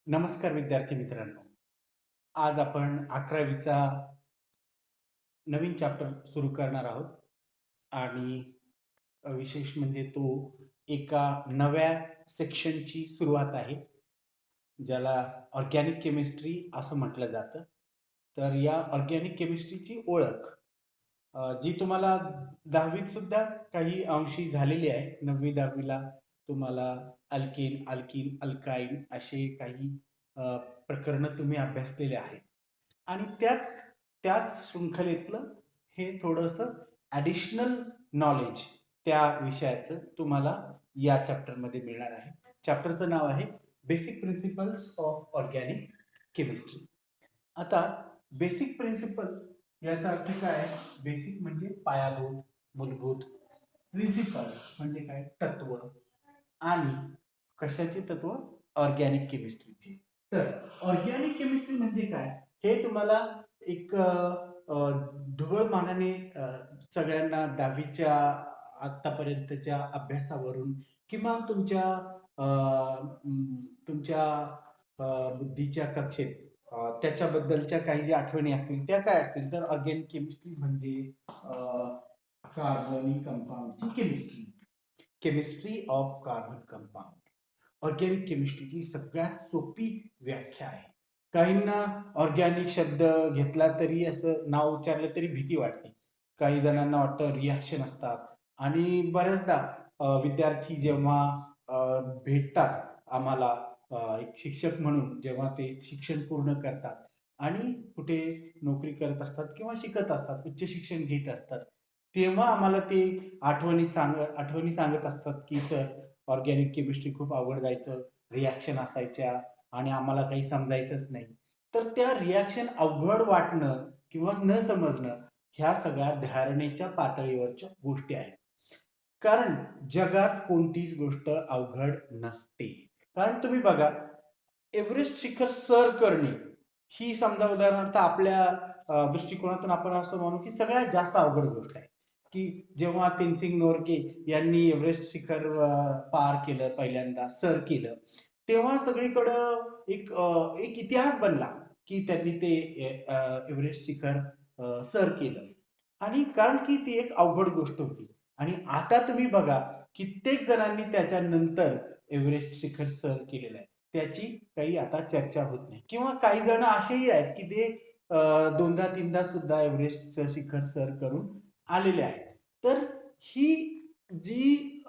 नमस्कार विद्यार्थी मित्रांनो. आज आपण 11वीचा नवीन चॅप्टर सुरू करणार आहोत आणि विशेष म्हणजे तो एका नव्या सेक्शनची सुरुवात आहे, ज्याला ऑर्गॅनिक केमिस्ट्री असं म्हटलं जातं. तर या ऑर्गॅनिक केमिस्ट्रीची ओळख जी तुम्हाला 10वीत सुद्धा काही अंशी झालेली आहे. 9वी-10वीला तुम्हाला अल्केन, अल्कीन, अल्काईन असे काही प्रकरणं तुम्ही अभ्यासलेले आहेत आणि त्याच त्याच शृंखलेतलं हे थोडंसं ॲडिशनल नॉलेज त्या विषयाचं तुम्हाला या चॅप्टरमध्ये मिळणार आहे. चॅप्टरचं नाव आहे basic principles of organic chemistry. आता बेसिक प्रिन्सिपल याचा अर्थ काय आहे? बेसिक म्हणजे पायाभूत, मूलभूत. प्रिन्सिपल म्हणजे काय? तत्व. आणि कशाची तत्व? ऑर्गॅनिक केमिस्ट्रीची. तर ऑर्गॅनिक केमिस्ट्री म्हणजे काय? हे तुम्हाला एक ढुबळ मानाने सगळ्यांना 10वीच्या आतापर्यंतच्या अभ्यासावरून किंवा तुमच्या तुमच्या बुद्धीच्या कक्षेत त्याच्याबद्दलच्या काही ज्या आठवणी असतील त्या काय असतील, तर ऑर्गॅनिक केमिस्ट्री म्हणजे कार्बनिक कंपाऊंडची chemistry, chemistry of carbon compound. Organic केमिस्ट्रीची सगळ्यात सोपी व्याख्या आहे. काहींना ऑर्गॅनिक शब्द घेतला तरी असं नाव उच्चारलं तरी भीती वाटते. काही जणांना वाटतं रिॲक्शन असतात आणि बऱ्याचदा विद्यार्थी जेव्हा भेटतात आम्हाला एक शिक्षक म्हणून, जेव्हा ते शिक्षण पूर्ण करतात आणि कुठे नोकरी करत असतात किंवा शिकत असतात, उच्च शिक्षण घेत असतात, तेव्हा आम्हाला ते आठवणी सांगत असतात की सर, ऑर्गॅनिक केमिस्ट्री खूप अवघड जायचं, रिॲक्शन असायच्या आणि आम्हाला काही समजायचंच नाही. तर त्या रिॲक्शन अवघड वाटणं किंवा न समजणं ह्या सगळ्या धारणेच्या पातळीवरच्या गोष्टी आहेत. कारण जगात कोणतीच गोष्ट अवघड नसते. कारण तुम्ही बघा, एव्हरेस्ट शिखर सर करणे ही समजा उदाहरणार्थ आपल्या दृष्टिकोनातून आपण असं म्हणू की सगळ्यात जास्त अवघड गोष्ट आहे. की जेव्हा तेनसिंग नोर्गे यांनी एव्हरेस्ट शिखर पार केलं, पहिल्यांदा सर केलं, तेव्हा सगळीकडं एक इतिहास बनला की त्यांनी ते एव्हरेस्ट शिखर सर केलं. आणि कारण की ती एक अवघड गोष्ट होती. आणि आता तुम्ही बघा, कित्येक जणांनी त्याच्यानंतर एव्हरेस्ट शिखर सर केलेलं आहे. त्याची काही आता चर्चा होत नाही. किंवा काही जण असेही आहेत की ते दोनदा तीनदा सुद्धा एव्हरेस्टचं शिखर सर करून आलेले आहेत. तर ही जी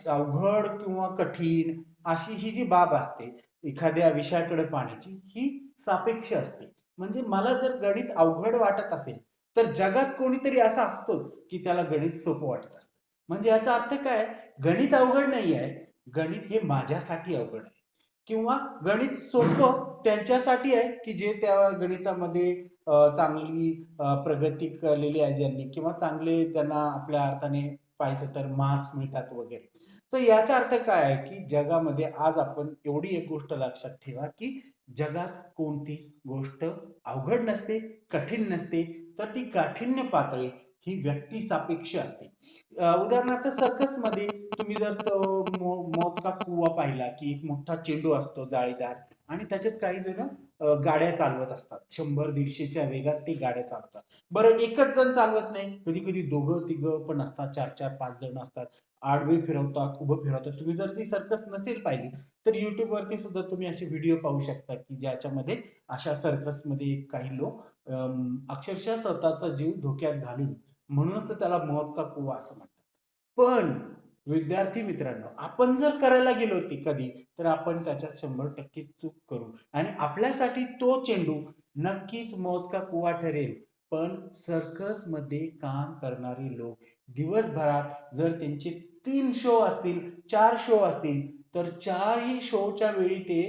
अवघड किंवा कठीण अशी ही जी बाब असते एखाद्या विषयाकडे पाहण्याची, ही सापेक्ष असते. म्हणजे मला जर गणित अवघड वाटत असेल, तर जगात कोणीतरी असा असतोच की त्याला गणित सोपं वाटत असतं. म्हणजे याचा अर्थ काय? गणित अवघड नाही आहे, गणित हे माझ्यासाठी अवघड आहे. किंवा गणित सोपं त्यांच्यासाठी आहे की जे त्या गणितामध्ये चांगली प्रगती केलेली आहे ज्यांनी, किंवा चांगले त्यांना आपल्या अर्थाने पाहिजे तर मार्क्स मिळतात वगैरे. तर याचा अर्थ काय आहे की जगामध्ये आज आपण एवढी एक गोष्ट लक्षात ठेवा की जगात कोणतीच गोष्ट अवघड नसते, कठीण नसते, तर ती काठिण्य पातळी ही व्यक्ती सापेक्ष असते. उदाहरणार्थ सर्कसमध्ये तुम्ही जर तो मौत का कुवा पाहिला की एक मोठा चेंडू असतो जाळीदार आणि त्याच्यात काही जण गाड्या चालवत असतात, 100-150च्या वेगात ते गाड्या चालवतात. बरं, एकच जण चालवत नाही, कधी कधी दोघं तिघं पण असतात, 4-4-5 जण असतात, आडवे फिरवतात, उभं फिरवतात. तुम्ही जर ती सर्कस नसेल पाहिली तर युट्यूब वरती सुद्धा तुम्ही असे व्हिडिओ पाहू शकता की ज्याच्यामध्ये अशा सर्कसमध्ये काही लोक अक्षरशः स्वतःचा जीव धोक्यात घालून, म्हणूनच तर त्याला मौत का कुवा असं म्हणतात. पण विद्यार्थी मित्रांनो, आपण जर करायला गेलो होती कधी, तर आपण त्याच्यात 100% चूक करू आणि आपल्यासाठी तो चेंडू नक्कीच मौत का कुवा ठरेल. पण सर्कसमध्ये काम करणारे लोक दिवसभरात जर त्यांचे 3 शो असतील, 4 शो असतील, तर 4ही शोच्या वेळी ते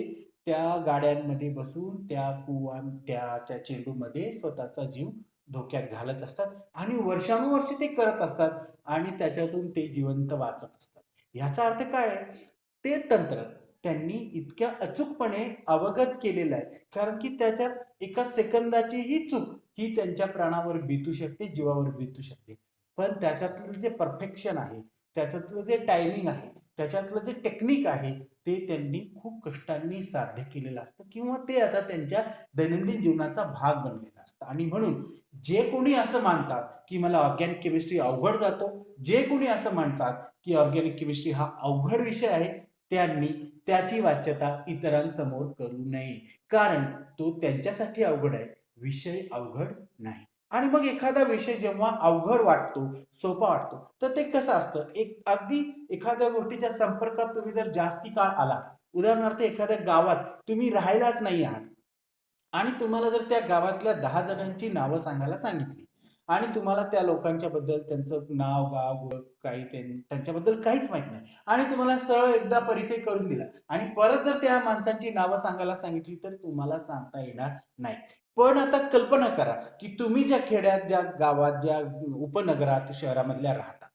त्या गाड्यांमध्ये बसून त्या चेंडूमध्ये स्वतःचा जीव धोक्यात घालत असतात आणि वर्षानुवर्षे ते करत असतात आणि त्याच्यातून ते जिवंत वाचत असतात. ह्याचा अर्थ काय आहे? ते तंत्र त्यांनी इतक्या अचूकपणे अवगत केलेलं आहे, कारण की त्याच्यात एका सेकंदाचीही चूक ही त्यांच्या प्राणावर बेतू शकते, जीवावर बेतू शकते. पण त्याच्यातलं जे परफेक्शन आहे, त्याच्यातलं जे टायमिंग आहे, त्याच्यातलं जे टेक्निक आहे, ते त्यांनी खूप कष्टांनी साध्य केलेलं असतं किंवा ते आता त्यांच्या दैनंदिन जीवनाचा भाग बनलेला असतं. आणि म्हणून जे कोणी असं मानतात की मला ऑर्गॅनिक केमिस्ट्री अवघड जातो, जे कोणी असं म्हणतात की ऑर्गॅनिक केमिस्ट्री हा अवघड विषय आहे, त्यांनी त्याची वाच्यता इतरांसमोर करू नये. कारण तो त्यांच्यासाठी अवघड आहे, विषय अवघड नाही. आणि मग एखादा विषय जेव्हा अवघड वाटतो, सोपा वाटतो, तर ते कसं असतं, एक अगदी एखाद्या गोष्टीच्या संपर्कात तुम्ही जर जास्ती काळ आला, उदाहरणार्थ एखाद्या गावात तुम्ही राहायलाच नाही आहात आणि तुम्हाला जर त्या गावातल्या 10 जणांची नावं सांगायला सांगितली आणि तुम्हाला त्या लोकांच्या बद्दल त्यांचं नाव, गाव, ओळख काही त्यांच्याबद्दल काहीच माहीत नाही आणि तुम्हाला सरळ एकदा परिचय करून दिला आणि परत जर त्या माणसांची नावं सांगायला सांगितली, तर तुम्हाला सांगता येणार नाही. पण आता कल्पना करा, की तुम्ही ज्या खेड्यात, ज्या गावात, ज्या उपनगरात, शहरामधल्या राहता,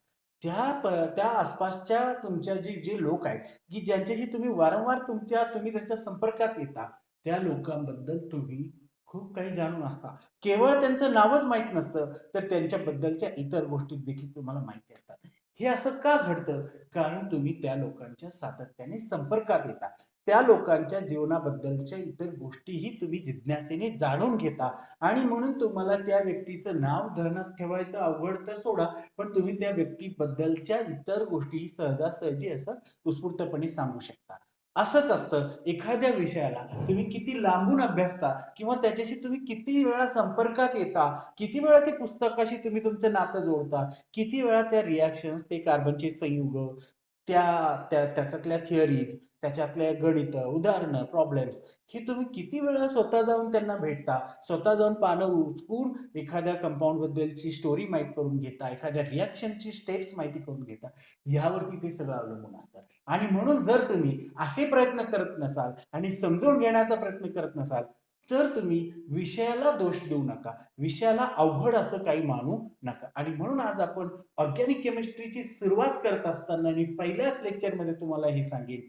त्या आसपासच्या तुमच्या जे लोक आहेत, की ज्यांच्याशी तुम्ही वारंवार तुम्ही त्यांच्या संपर्कात येता, त्या लोकांबद्दल तुम्ही खूप काही जाणून असता. केवळ त्यांचं नावच माहीत नसतं, तर त्यांच्याबद्दलच्या इतर गोष्टी देखील तुम्हाला माहिती असतात. हे असं का घडतं? कारण तुम्ही त्या लोकांच्या सातत्याने संपर्कात येता. त्या लोकांच्या जीवनाबद्दलच्या इतर गोष्टीही तुम्ही जिज्ञासेने जाणून घेता आणि म्हणून तुम्हाला त्या व्यक्तीचं नाव ध्यानात ठेवायचं अवघड तर सोडा, पण तुम्ही त्या व्यक्तीबद्दलच्या इतर गोष्टीही सहजासहजी असं उत्स्फूर्तपणे सांगू शकता. असंच असतं एखाद्या विषयाला तुम्ही किती लांबून अभ्यासता किंवा त्याच्याशी तुम्ही किती वेळा संपर्कात येता, किती वेळा ते पुस्तकाशी तुम्ही तुमचं नातं जोडता, किती वेळा त्या रिएक्शन्स, ते कार्बनचे संयुग, त्या त्याच्यातल्या थिअरीज, त्याच्यातल्या गणितं, उदाहरणं, प्रॉब्लेम्स हे तुम्ही किती वेळा स्वतः जाऊन त्यांना भेटता, स्वतः जाऊन पानं उचकून एखाद्या कंपाउंड बद्दलची स्टोरी माहीत करून घेता, एखाद्या रिएक्शनची स्टेप्स माहिती करून घेता, ह्यावरती ते सगळं अवलंबून असतं. आणि म्हणून जर तुम्ही असे प्रयत्न करत नसाल आणि समजून घेण्याचा प्रयत्न करत नसाल, तर तुम्ही विषयाला दोष देऊ नका. विषयाला अवघड असं काही मानू नका. आणि म्हणून आज आपण ऑर्गॅनिक केमिस्ट्रीची सुरुवात करत असताना मी पहिल्याच लेक्चरमध्ये तुम्हाला हे सांगेन,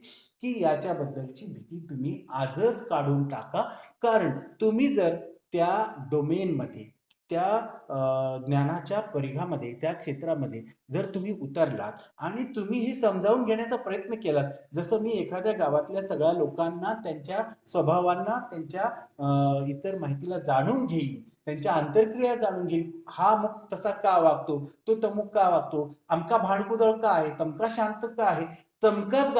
की याच्याबद्दलची भीती तुम्ही आजच काढून टाका. कारण तुम्ही जर त्या डोमेनमध्ये, त्या ज्ञानाच्या परिघामध्ये, त्या क्षेत्रामध्ये जर तुम्ही उतरलात आणि तुम्ही हे समजावून घेण्याचा प्रयत्न केलात, जसं मी एखाद्या गावातल्या सगळ्या लोकांना, त्यांच्या स्वभावांना, त्यांच्या इतर माहितीला जाणून घेईन, त्यांच्या आंतरक्रिया जाणून घेईन. हा अमुक तसा का वागतो, तो तमुक का वागतो, अमका भांडकुदळ का आहे, तमका शांत का आहे, तमकाच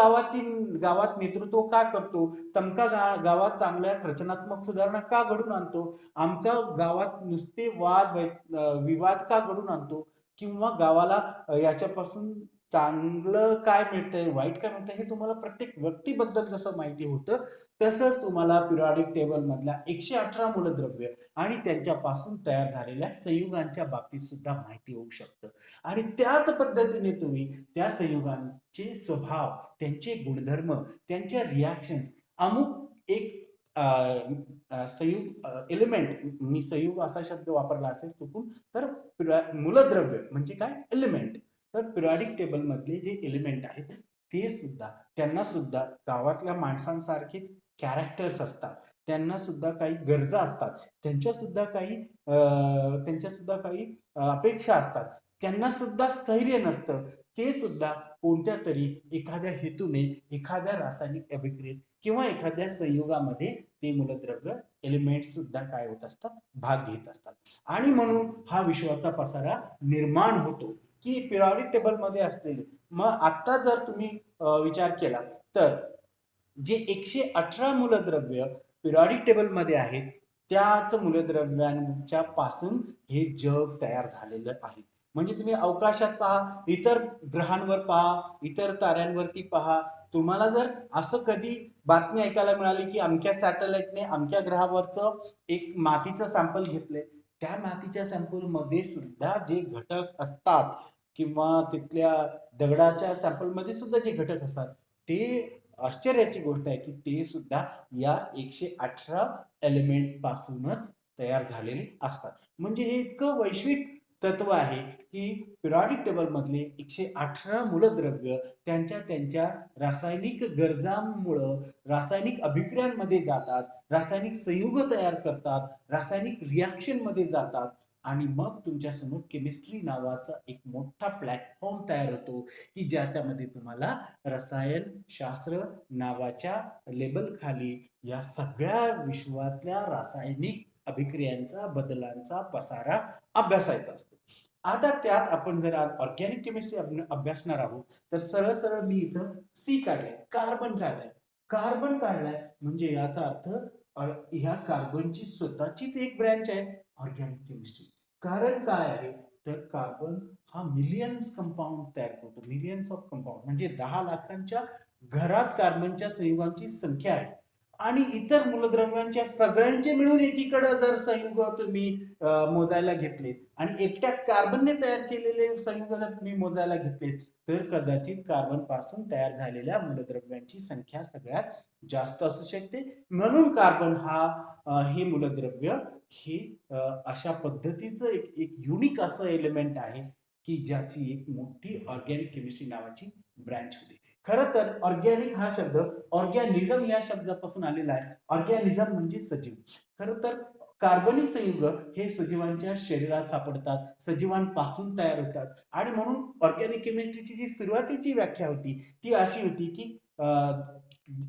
गावात नेतृत्व का करतो, तमका गावात चांगल्या रचनात्मक सुधारणा का घडून आणतो, आमका गावात नुसते विवाद का घडून आणतो किंवा गावाला याच्यापासून चांगलं काय मिळतंय, वाईट काय मिळतंय, हे तुम्हाला प्रत्येक व्यक्तीबद्दल जसं माहिती होतं, तसंच तुम्हाला पिरियॉडिक टेबल मधल्या 118 मूलद्रव्य आणि त्यांच्यापासून तयार झालेल्या संयुगांच्या बाबतीत सुद्धा माहिती होऊ शकतं. आणि त्याच पद्धतीने तुम्ही त्या संयुगांचे स्वभाव, त्यांचे गुणधर्म, त्यांच्या रिएक्शन्स, अमुक एक संयुग एलिमेंट, मी संयुग असा शब्द वापरला असेल चुकून, तर मूलद्रव्य म्हणजे काय, एलिमेंट. तर पिरियॉडिक टेबल मधले जे एलिमेंट आहेत, ते सुद्धा, त्यांना सुद्धा गावातल्या माणसांसारखेच कॅरेक्टर्स असतात, त्यांना सुद्धा काही गरजा असतात, त्यांच्या सुद्धा काही अपेक्षा असतात, त्यांना सुद्धा स्थैर्य नसतं, ते सुद्धा कोणत्या तरी एखाद्या हेतूने, एखाद्या रासायनिक अभिक्रियेत किंवा एखाद्या संयुगामध्ये ते मूलद्रव्य एलिमेंट सुद्धा काय होत असतात, भाग घेत असतात. आणि म्हणून हा विश्वाचा पसारा निर्माण होतो, की पिरियॉडिक टेबल मध्ये असलेले, मग आता जर तुम्ही विचार केला, तर जे 118 मूलद्रव्य पिरियॉडिक टेबल मध्ये आहेत, त्याच मूलद्रव्यांच्या पासून हे जग तयार झालेलं आहे. म्हणजे तुम्ही अवकाशात पहा, इतर ग्रहांवर पहा, इतर ताऱ्यांवरती पहा, तुम्हाला जर असं कधी बातमी ऐकायला मिळाली की अमक्या सॅटेलाइटने अमक्या ग्रहावरचं एक मातीचं सॅम्पल घेतले, त्या मातीच्या सॅम्पल मध्ये सुद्धा जे घटक असतात किंवा तिथल्या दगडाच्या सॅम्पल मध्ये सुद्धा जे घटक असतात, ते आश्चर्याची गोष्ट आहे की ते सुद्धा या 118 एलिमेंट पासूनच तयार झालेले असतात. म्हणजे हे इतकं वैश्विक तत्व आहे की पिरियॉडिक टेबल मधले 118 मूलद्रव्य त्यांच्या त्यांच्या रासायनिक गरजांमुळं रासायनिक अभिक्रियांमध्ये जातात, रासायनिक संयुग तयार करतात, रासायनिक रिएक्शन मध्ये जातात आणि मग तुमच्यासमोर केमिस्ट्री नावाचा एक मोठा प्लॅटफॉर्म तयार होतो की ज्याच्यामध्ये तुम्हाला रसायनशास्त्र नावाच्या लेबल खाली या सगळ्या विश्वातल्या रासायनिक अभिक्रियांचा बदलांचा पसारा अभ्यासायचा असतो. आता त्यात आपण जर आज ऑर्गॅनिक केमिस्ट्री अभ्यासणार आहोत तर सरळ सरळ मी इथं सी काढलाय, कार्बन काढलाय म्हणजे याचा अर्थ ह्या कार्बनची स्वतःचीच एक ब्रँच आहे ऑर्गॅनिक केमिस्ट्री. कारण काय आहे तर कार्बन हा मिलियन्स कंपाऊंड तयार करतो, मिलियन्स ऑफ कंपाऊंड म्हणजे 10 लाखांच्या घरात कार्बनच्या संयुगांची संख्या आहे. आणि इतर मूलद्रव्यांच्या सगळ्यांचे मिळून एकीकडे जर संयुग तुम्ही मोजायला घेतले आणि एकट्या कार्बनने तयार केलेले संयुग जर तुम्ही मोजायला घेतले तर कदाचित कार्बन पासून तयार झालेल्या मूलद्रव्यांची संख्या सगळ्यात जास्त असू शकते. म्हणून कार्बन हा हे मूलद्रव्य हे अशा पद्धतीचं एक युनिक असं एलिमेंट आहे की ज्याची एक मोठी ऑर्गॅनिक केमिस्ट्री नावाची ब्रँच होती. खरं तर ऑर्गॅनिक हा शब्द ऑर्गॅनिझम या शब्दापासून आलेला आहे. ऑर्गॅनिझम म्हणजे सजीव. खरं तर कार्बनी संयुग हे सजीवांच्या शरीरात सापडतात, सजीवांपासून तयार होतात आणि म्हणून ऑर्गॅनिक केमिस्ट्रीची जी सुरुवातीची व्याख्या होती ती अशी होती की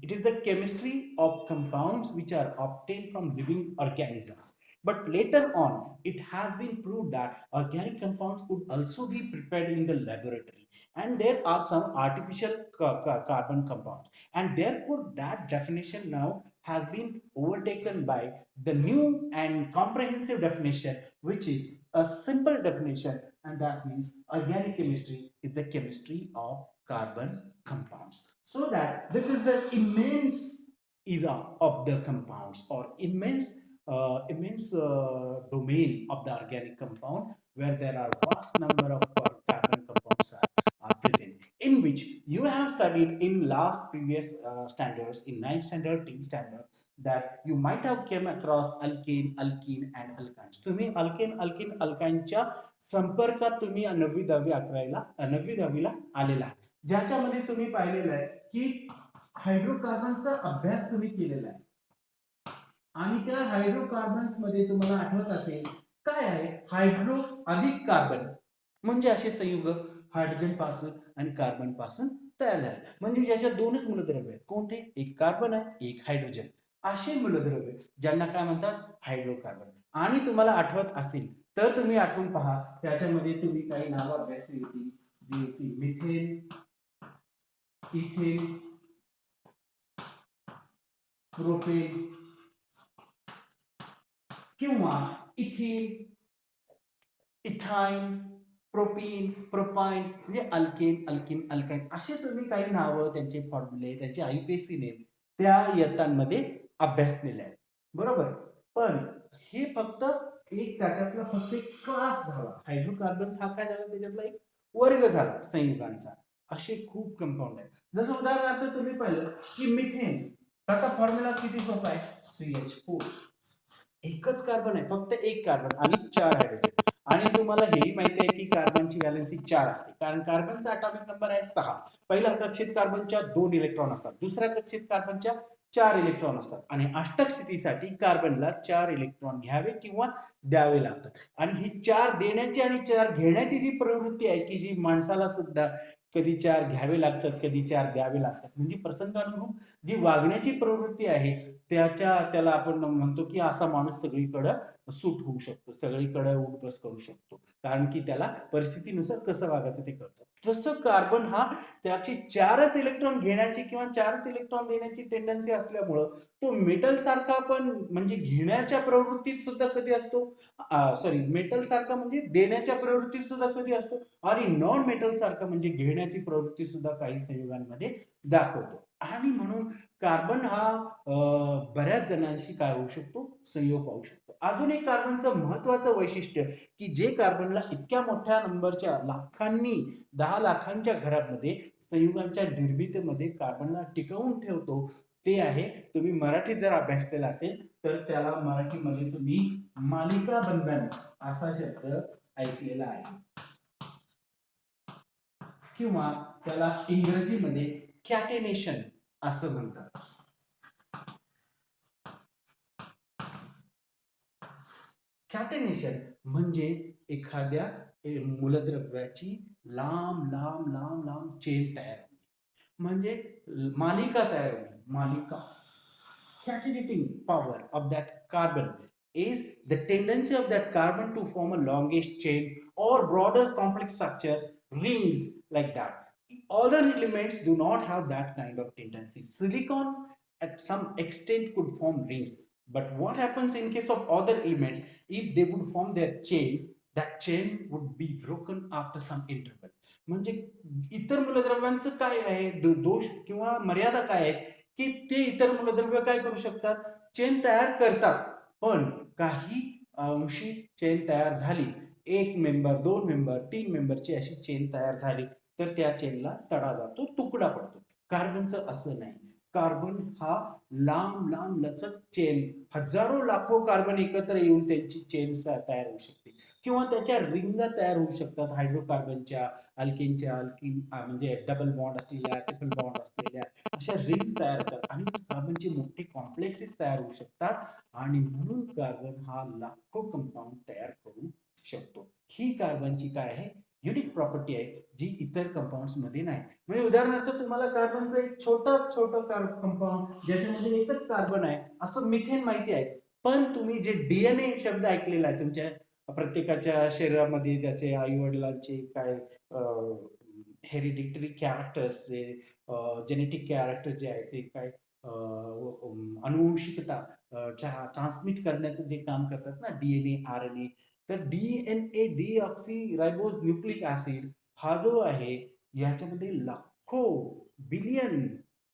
it is the chemistry of compounds which are obtained from living organisms. But later on, it has been proved that organic compounds could also be prepared in the laboratory. And there are some artificial carbon compounds. And therefore, that definition now has been overtaken by the new and comprehensive definition, which is a simple definition, and that means organic chemistry is the chemistry of carbon compounds. So that this is the immense era of the compounds or immense domain of the organic compound where there are vast number of carbon compounds are present, in which you have studied in last previous standards in 9th standard 10th standard that you might have came across alkane, alkene and alkynes. तुम्ही alkane alkene अल्काइनच्या संपर्कात तुम्ही 9वी 10वी 11वीला 9वी 10वीला आलेला आहे, ज्याच्यामध्ये तुम्ही पाहिलेलं आहे की हायड्रोकार्बनचा अभ्यास तुम्ही केलेला आहे आणि त्या हायड्रोकार्बन्स मध्ये तुम्हाला आठवत असेल काय आहे हायड्रो अधिक कार्बन म्हणजे असे संयुग हायड्रोजन पासून आणि कार्बन पासून तयार झाले, म्हणजे ज्याच्या दोनच मूलद्रव्य आहेत. कोणते? एक कार्बन आहे एक हायड्रोजन. असे मूलद्रव्य ज्यांना काय म्हणतात हायड्रोकार्बन. आणि तुम्हाला आठवत असेल तर तुम्ही आठवून पहा त्याच्यामध्ये तुम्ही काही नावं अभ्यासली होती जी होती मिथेन, इथेन, प्रोपेन किंवा इथिन, इथाइन, प्रोपीन, प्रोपाइन म्हणजे अल्केन, अल्किन, अल्काइन असे तुम्ही काही नावं त्यांचे फॉर्म्युले त्यांचे आयपीएसी नेम त्या इयत्तांमध्ये अभ्यासलेले आहेत. बरोबर. पण हे फक्त एक त्याच्यातला फक्त एक क्लास झाला. हायड्रोकार्बन्स हा काय झाला त्याच्यातला एक वर्ग झाला संयुगांचा. असे खूप कंपाऊंड आहेत. जसं उदाहरणार्थ तुम्ही पाहिलं की मिथेन त्याचा फॉर्म्युला किती सोपा आहे CH4. एकच कार्बन आहे फक्त एक कार्बन आणि 4 हायड्रोजन. आणि तुम्हाला हेही माहिती आहे की कार्बनची व्हॅलेन्सी 4 असते कारण कार्बनचा ॲटॉमिक नंबर आहे 6. पहिल्या कक्षेत कार्बनच्या 2 इलेक्ट्रॉन असतात, दुसऱ्या कक्षेत कार्बनच्या 4 इलेक्ट्रॉन असतात आणि अष्टक स्थितीसाठी कार्बनला 4 इलेक्ट्रॉन घ्यावे किंवा द्यावे लागतात. आणि ही 4 देण्याची आणि 4 घेण्याची जी प्रवृत्ती आहे की जी माणसाला सुद्धा कधी 4 घ्यावे लागतात कधी 4 द्यावे लागतात म्हणजे प्रसंगानुरूप जी वागण्याची प्रवृत्ती आहे त्याला आपण म्हणतो की असा माणूस सगळीकडे सूट होऊ शकतो, सगळीकडे उठबस करू शकतो कारण की त्याला परिस्थितीनुसार कसं वागायचं ते कळतं. तसं कार्बन हा त्याची 4च इलेक्ट्रॉन घेण्याची किंवा 4च इलेक्ट्रॉन देण्याची टेंडन्सी असल्यामुळं तो मेटल सारखा पण म्हणजे घेण्याच्या प्रवृत्तीत सुद्धा कधी असतो, सॉरी मेटल सारखा म्हणजे देण्याच्या प्रवृत्तीत सुद्धा कधी असतो आणि नॉन मेटल सारखा म्हणजे घेण्याची प्रवृत्ती सुद्धा काही संयुगांमध्ये दाखवतो. आणि म्हणून कार्बन हा बऱ्याच जणांशी काय होऊ शकतो संयोग पाहू शकतो. अजून एक कार्बनचं महत्वाचं वैशिष्ट्य की जे कार्बनला इतक्या मोठ्या नंबरच्या लाखांनी 10 लाखांच्या घरामध्ये संयुगांच्या निर्मितीमध्ये कार्बनला टिकवून ठेवतो ते आहे, तुम्ही मराठीत जर अभ्यास केला असेल तर त्याला मराठीमध्ये तुम्ही मालिका बंधन असा शब्द ऐकलेला आहे किंवा त्याला इंग्रजीमध्ये कॅटेनेशन असं म्हणतात. कॅटेनेशन म्हणजे एखाद्या मूलद्रव्याची लांब लांब लांब लांब चेन तयार होणे, म्हणजे मालिका तयार होणे. मालिका, catenating power of that carbon is the tendency of that carbon to form a longish chain or broader complex structures, rings like that. Other elements do not have that kind of tendency. Silicon at some extent could form rings, but what happens in case of other elements, if they would form their chain, that chain would be broken after some interval. म्हणजे इतर मूलद्रव्यांचं काय आहे दोष किंवा मर्यादा काय आहे की ते इतर मूलद्रव्य काय करू शकतात, चेन तयार करतात, पण काही अंशी चेन तयार झाली, एक मेंबर, दोन मेंबर, तीन मेंबरची अशी चेन तयार झाली तर त्या चेनला तडा जातो, तुकडा पडतो. कार्बनचं असं नाही. कार्बन हा लांब लांब लचक चेन, हजारो लाखो कार्बन एकत्र येऊन त्यांची चेन तयार होऊ शकते किंवा त्याच्या रिंगा तयार होऊ शकतात हायड्रोकार्बनच्या, अल्केनच्या, अल्किन म्हणजे डबल बॉन्ड असलेल्या, ट्रिपल बॉन्ड असलेल्या अशा रिंग्स तयार होतात आणि कार्बनचे मोठे कॉम्प्लेक्सेस तयार होऊ शकतात आणि म्हणून कार्बन हा लाखो कंपाऊंड तयार करू शकतो. ही कार्बनची काय आहे, युनिक प्रॉपर्टी आहे, जी इतर कंपाऊंड्स मध्ये नाही. म्हणजे उदाहरणार्थ तुम्हाला कार्बनचं एक छोटं कंपाऊंड ज्याच्यामध्ये एकच कार्बन आहे असं मिथेन माहिती आहे, पण तुम्ही जे डीएनए शब्द ऐकलेला आहे तुमच्या प्रत्येकाच्या शरीरामध्ये, ज्याचे आई वडिलांचे काय हेरिडिटरी कॅरेक्टर्स, जेनेटिक कॅरेक्टर जे आहे ते काय अनुवंशिकता ट्रान्समिट करण्याचं जे काम करतात ना, डीएनए, आरएनए, तर डीएनए डीऑक्सी रायबोज न्यूक्लिक ऍसिड हा जो आहे याच्यामध्ये लाखो, बिलियन,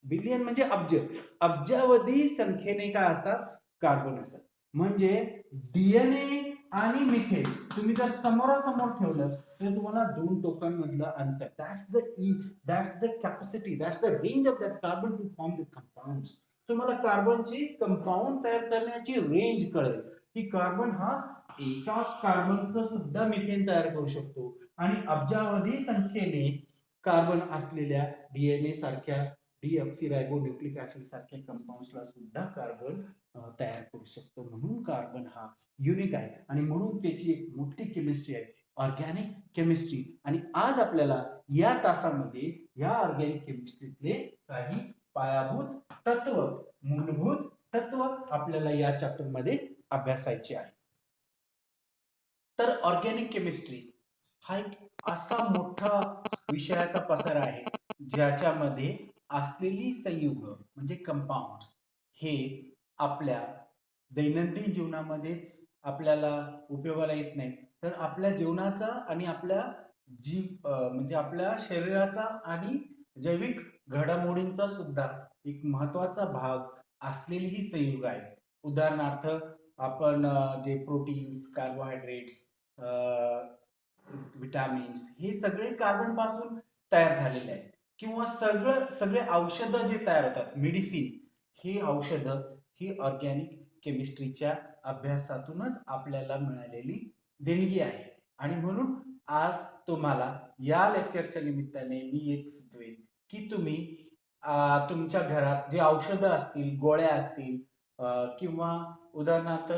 बिलियन म्हणजे अब्ज, अब्जावधी संख्येने काय असतात, कार्बन असतात. म्हणजे डीएनए आणि मिथेन तुम्ही जर समोरासमोर ठेवलं तर तुम्हाला दोन टोकांमधलं अंतर, that's the capacity, that's the range of that carbon to form the compounds. तुम्हाला कार्बनची कंपाऊंड तयार करण्याची रेंज कळेल की कार्बन हा एका कार्बनचं सुद्धा मिथेन तयार करू शकतो आणि अब्जावधी संख्येने कार्बन असलेल्या डीएनए सारख्या डीऑक्सीरायबोन्यूक्लिक ऍसिड सारख्या कंपाऊंड्सला सुद्धा कार्बन तयार करू शकतो. म्हणून कार्बन हा युनिक आहे आणि म्हणून त्याची एक मोठी केमिस्ट्री आहे, ऑर्गॅनिक केमिस्ट्री. आणि आज आपल्याला या तासामध्ये या ऑर्गॅनिक केमिस्ट्रीतले काही पायाभूत तत्व, मूलभूत तत्व आपल्याला या चॅप्टर मध्ये अभ्यासायचे आहे. तर ऑर्गॅनिक केमिस्ट्री हा एक असा मोठा विषयाचा पसारा आहे ज्याच्यामध्ये असलेली संयुग म्हणजे कंपाऊंड हे आपल्या दैनंदिन जीवनामध्येच आपल्याला उपयोगाला येत नाही, तर आपल्या जीवनाचा आणि आपल्या म्हणजे आपल्या शरीराचा आणि जैविक घडामोडींचा सुद्धा एक महत्वाचा भाग असलेली ही संयुग आहे. उदाहरणार्थ आपण जे प्रोटीन्स, कार्बोहायड्रेट्स, विटामिन्स हे सगळे कार्बन पासून तयार झालेले आहेत किंवा सगळे औषधं जे तयार होतात, मेडिसिन, ही औषधं ही ऑर्गॅनिक केमिस्ट्रीच्या अभ्यासातूनच आपल्याला मिळालेली देणगी आहे. आणि म्हणून आज तुम्हाला या लेक्चरच्या निमित्ताने मी एक सुचवेन की तुम्ही तुमच्या घरात जे औषधं असतील, गोळ्या असतील किंवा उदाहरणार्थ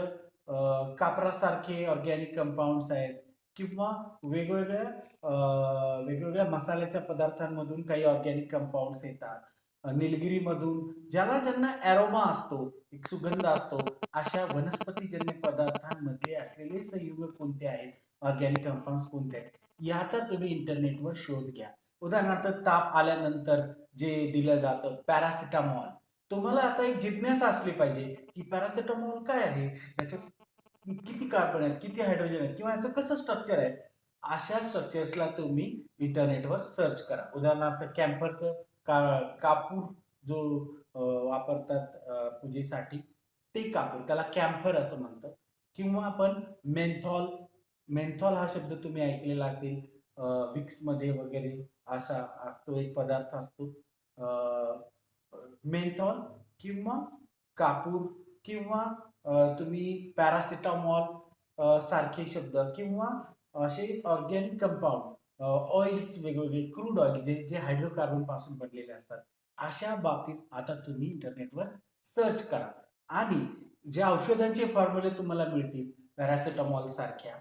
कापरासारखे ऑर्गॅनिक कंपाऊंड्स आहेत किंवा वेगवेगळ्या मसाल्याच्या पदार्थांमधून काही ऑर्गॅनिक कंपाऊंड्स येतात, निलगिरीमधून ज्याला ज्यांना ॲरोमा असतो, एक सुगंध असतो, अशा वनस्पतीजन्य पदार्थांमध्ये असलेले संयुग कोणते आहेत, ऑर्गॅनिक कंपाऊंड्स कोणते आहेत, याचा तुम्ही इंटरनेटवर शोध घ्या. उदाहरणार्थ ताप आल्यानंतर जे दिलं जातं पॅरासिटामॉल, तुम्हाला आता एक जिज्ञासा असली पाहिजे की पॅरासिटामॉल काय आहे, त्याच्यात किती कार्बन आहेत, किती हायड्रोजन आहेत किंवा याचं कसं स्ट्रक्चर आहे. अशा स्ट्रक्चर्सला तुम्ही इंटरनेटवर सर्च करा. उदाहरणार्थ कॅम्फरचं कापूर जो वापरतात पूजेसाठी, ते कापूर त्याला कॅम्फर असं म्हणतात. किंवा आपण मेन्थॉल, मेन्थॉल हा शब्द तुम्ही ऐकलेला असेल, विक्स मध्ये वगैरे असा तो एक पदार्थ असतो. मेन्थॉल किंवा कापूर किंवा तुम्ही पॅरासिटामॉल सारखे शब्द किंवा असे ऑर्गॅनिक कंपाऊंड, ऑइल्स वेगवेगळे, क्रूड ऑइल जे जे हायड्रोकार्बन पासून बनलेले असतात, अशा बाबतीत आता तुम्ही इंटरनेटवर सर्च करा आणि ज्या औषधांचे फॉर्म्युले तुम्हाला मिळतील पॅरासिटामॉल सारख्या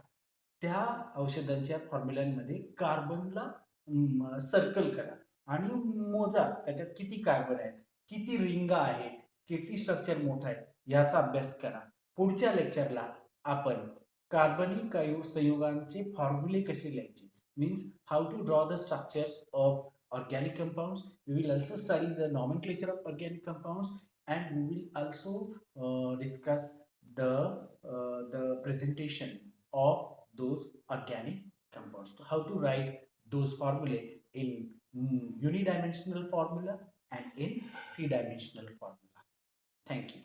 त्या औषधांच्या फॉर्म्युल्यांमध्ये कार्बनला सर्कल करा आणि मोजा त्याच्यात किती कार्बन आहेत, किती रिंगा आहेत, किती स्ट्रक्चर मोठं आहे याचा अभ्यास करा. पुढच्या लेक्चरला आपण कार्बनिक संयुगांचे फॉर्म्युले कसे लिहायचे, means how to draw the structures of organic compounds. We will also study the nomenclature of organic compounds, and we will also discuss the presentation of those organic compounds. So how to write those formulae in unidimensional formula and in three-dimensional formula. Thank you.